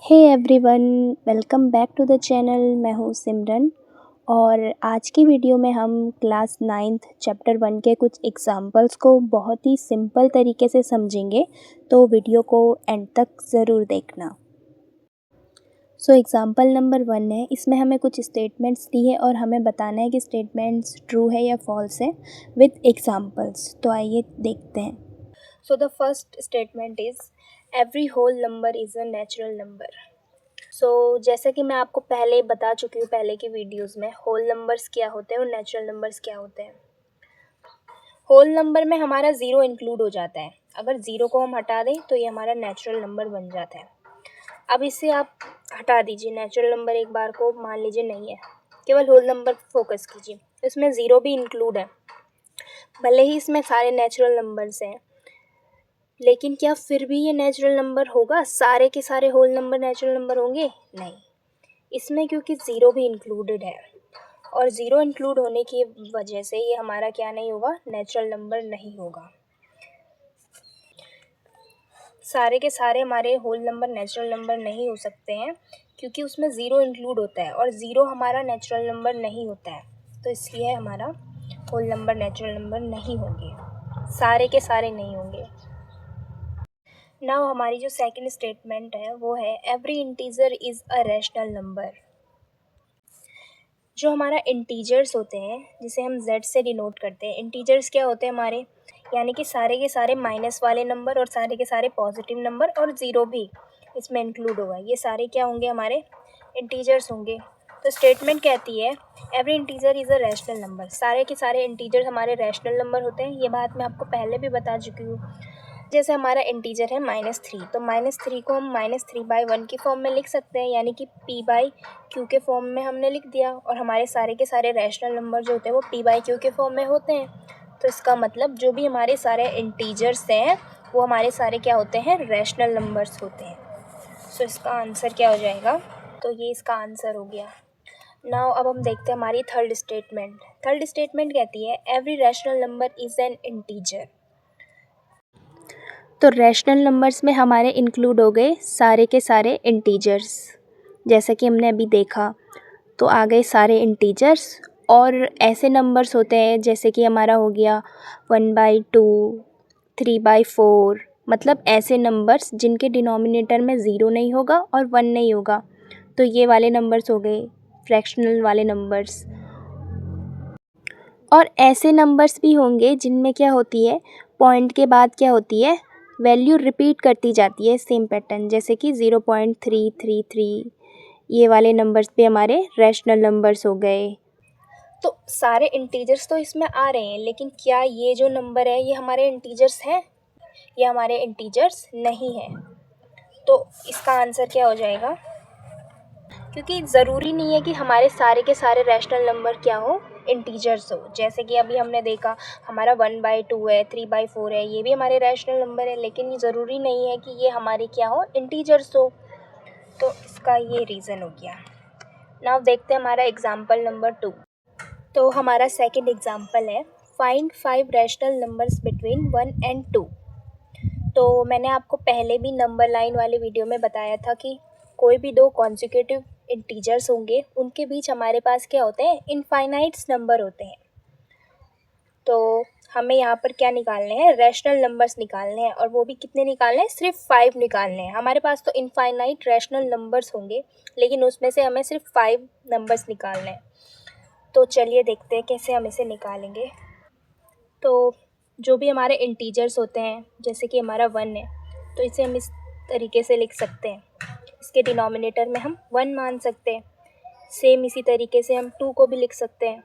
Hey everyone, welcome back to the channel. मैं हूँ सिमरन और आज की वीडियो में हम क्लास 9th चैप्टर 1 के कुछ एग्जांपल्स को बहुत ही सिंपल तरीके से समझेंगे, तो वीडियो को एंड तक ज़रूर देखना। सो एग्जांपल नंबर 1 है, इसमें हमें कुछ स्टेटमेंट्स दी है और हमें बताना है कि स्टेटमेंट्स ट्रू है या फॉल्स है विद एग्जांपल्स। तो आइए देखते हैं। So the first statement is every whole number is a natural number. जैसे कि मैं आपको पहले ही बता चुकी हूँ पहले की वीडियोस में, होल नंबर्स क्या होते हैं और नेचुरल नंबर्स क्या होते हैं। होल नंबर में हमारा ज़ीरो इंक्लूड हो जाता है। अगर ज़ीरो को हम हटा दें तो ये हमारा नेचुरल नंबर बन जाता है। अब इसे आप हटा दीजिए, नेचुरल नंबर एक बार को मान लीजिए नहीं है, केवल होल नंबर फोकस कीजिए। इसमें ज़ीरो भी इंक्लूड है, भले ही इसमें सारे नेचुरल नंबर्स हैं, लेकिन क्या फिर भी ये नेचुरल नंबर होगा? सारे के सारे होल नंबर नेचुरल नंबर होंगे? नहीं, इसमें क्योंकि ज़ीरो भी इंक्लूडेड है और ज़ीरो इंक्लूड होने की वजह से ये हमारा क्या नहीं होगा, नेचुरल नंबर नहीं होगा। सारे के सारे हमारे होल नंबर नेचुरल नंबर नहीं हो सकते हैं क्योंकि उसमें ज़ीरो इंक्लूड होता है और ज़ीरो हमारा नेचुरल नंबर नहीं होता है, तो इसलिए हमारा होल नंबर नेचुरल नंबर नहीं होंगे, सारे के सारे नहीं होंगे। नाउ हमारी जो सेकंड स्टेटमेंट है वो है every integer is a rational number. जो हमारा इंटीजर्स होते हैं, जिसे हम z से डिनोट करते हैं, इंटीजर्स क्या होते हैं हमारे, यानी कि सारे के सारे माइनस वाले नंबर और सारे के सारे पॉजिटिव नंबर और ज़ीरो भी इसमें इंक्लूड होगा, ये सारे क्या होंगे, हमारे इंटीजर्स होंगे। तो स्टेटमेंट कहती है every integer is a rational number. सारे के सारे इंटीजर्स हमारे रैशनल नंबर होते हैं। ये बात मैं आपको पहले भी बता चुकी हूँ। जैसे हमारा इंटीजर है -3, तो -3 को हम -3/1 की फॉर्म में लिख सकते हैं, यानी कि p/q के फॉर्म में हमने लिख दिया। और हमारे सारे के सारे रैशनल नंबर जो होते हैं वो p/q के फॉर्म में होते हैं। तो इसका मतलब जो भी हमारे सारे इंटीजर्स हैं वो हमारे सारे क्या होते हैं, रैशनल नंबर्स होते हैं। सो इसका आंसर क्या हो जाएगा, तो ये इसका आंसर हो गया। नाउ अब हम देखते हैं हमारी थर्ड स्टेटमेंट। थर्ड स्टेटमेंट कहती है every rational number is an integer. तो रैशनल नंबर्स में हमारे इंक्लूड हो गए सारे के सारे इंटीजर्स, जैसा कि हमने अभी देखा। तो आ गए सारे इंटीजर्स और ऐसे नंबर्स होते हैं जैसे कि हमारा हो गया 1/2, 3/4, मतलब ऐसे नंबर्स जिनके डिनोमिनेटर में ज़ीरो नहीं होगा और 1 नहीं होगा। तो ये वाले नंबर्स हो गए फ्रैक्शनल वाले नंबर्स। और ऐसे नंबर्स भी होंगे जिनमें क्या होती है, पॉइंट के बाद क्या होती है, वैल्यू रिपीट करती जाती है, सेम पैटर्न, जैसे कि 0.333। ये वाले नंबर्स भी हमारे रैशनल नंबर्स हो गए। तो सारे इंटीजर्स तो इसमें आ रहे हैं, लेकिन क्या ये जो नंबर है ये हमारे इंटीजर्स हैं? ये हमारे इंटीजर्स नहीं हैं। तो इसका आंसर क्या हो जाएगा, क्योंकि ज़रूरी नहीं है कि हमारे सारे के सारे रैशनल नंबर क्या हो, इंटीजर्स हो। जैसे कि अभी हमने देखा हमारा 1/2 है, 3/4 है, ये भी हमारे रैशनल नंबर है, लेकिन ये ज़रूरी नहीं है कि ये हमारे क्या हो, इंटीजर्स हो। तो इसका ये रीज़न हो गया। नाउ देखते हैं हमारा एग्जाम्पल नंबर 2। तो हमारा सेकंड एग्जाम्पल है find 5 rational numbers between 1 and 2। तो मैंने आपको पहले भी नंबर लाइन वाले वीडियो में बताया था कि कोई भी दो कॉन्जिक्यूटिव इंटीजर्स होंगे, उनके बीच हमारे पास क्या होते हैं, इनफाइनाइट्स नंबर होते हैं। तो हमें यहाँ पर क्या निकालने हैं, रैशनल नंबर्स निकालने हैं, और वो भी कितने निकालने हैं, सिर्फ 5 निकालने हैं। हमारे पास तो इनफाइनाइट रैशनल नंबर्स होंगे, लेकिन उसमें से हमें सिर्फ 5 नंबर्स निकालने हैं। तो चलिए देखते हैं कैसे हम इसे निकालेंगे। तो जो भी हमारे इंटीजर्स होते हैं, जैसे कि हमारा 1 है, तो इसे हम इस तरीके से लिख सकते हैं, इसके डिनोमिनेटर में हम 1 मान सकते हैं। सेम इसी तरीके से हम 2 को भी लिख सकते हैं,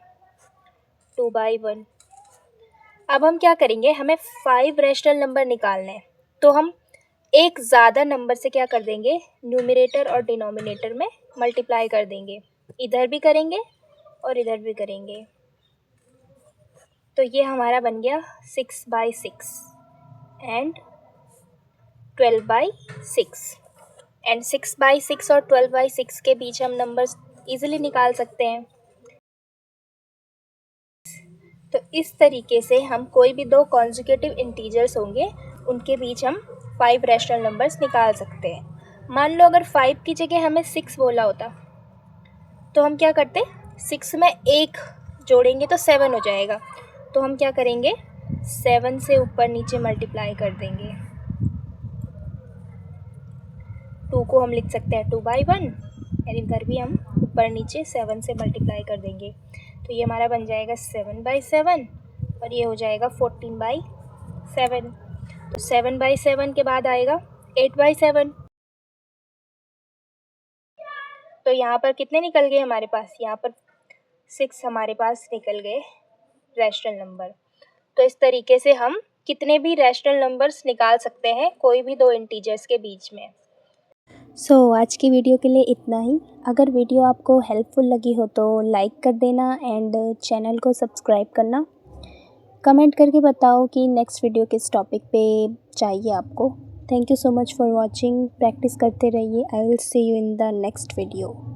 2/1। अब हम क्या करेंगे, हमें 5 रैशनल नंबर निकालने हैं, तो हम एक ज़्यादा नंबर से क्या कर देंगे, न्यूमरेटर और डिनोमिनेटर में मल्टीप्लाई कर देंगे। इधर भी करेंगे और इधर भी करेंगे। तो ये हमारा बन गया 6/6 एंड 12/6। एंड 6/6 और 12/6 के बीच हम नंबर्स इजीली निकाल सकते हैं। तो इस तरीके से हम कोई भी दो कॉन्जिक्यूटिव इंटीजर्स होंगे, उनके बीच हम 5 रैशनल नंबर्स निकाल सकते हैं। मान लो अगर 5 की जगह हमें 6 बोला होता तो हम क्या करते, 6 में 1 जोड़ेंगे तो 7 हो जाएगा। तो हम क्या करेंगे, 7 से ऊपर नीचे मल्टीप्लाई कर देंगे। 2 को हम लिख सकते हैं 2/1, यानी इधर भी हम ऊपर नीचे 7 से मल्टीप्लाई कर देंगे। तो ये हमारा बन जाएगा 7/7 और ये हो जाएगा 14/7। तो 7/7 के बाद आएगा 8/7। तो यहाँ पर कितने निकल गए हमारे पास, यहाँ पर 6 हमारे पास निकल गए रैशनल नंबर। तो इस तरीके से हम कितने भी रैशनल नंबर्स निकाल सकते हैं कोई भी दो इंटीजर्स के बीच में। आज की वीडियो के लिए इतना ही। अगर वीडियो आपको हेल्पफुल लगी हो तो लाइक कर देना एंड चैनल को सब्सक्राइब करना। कमेंट करके बताओ कि नेक्स्ट वीडियो किस टॉपिक पे चाहिए आपको। Thank you so much for watching. Practice करते रहिए। I will see you in the next video.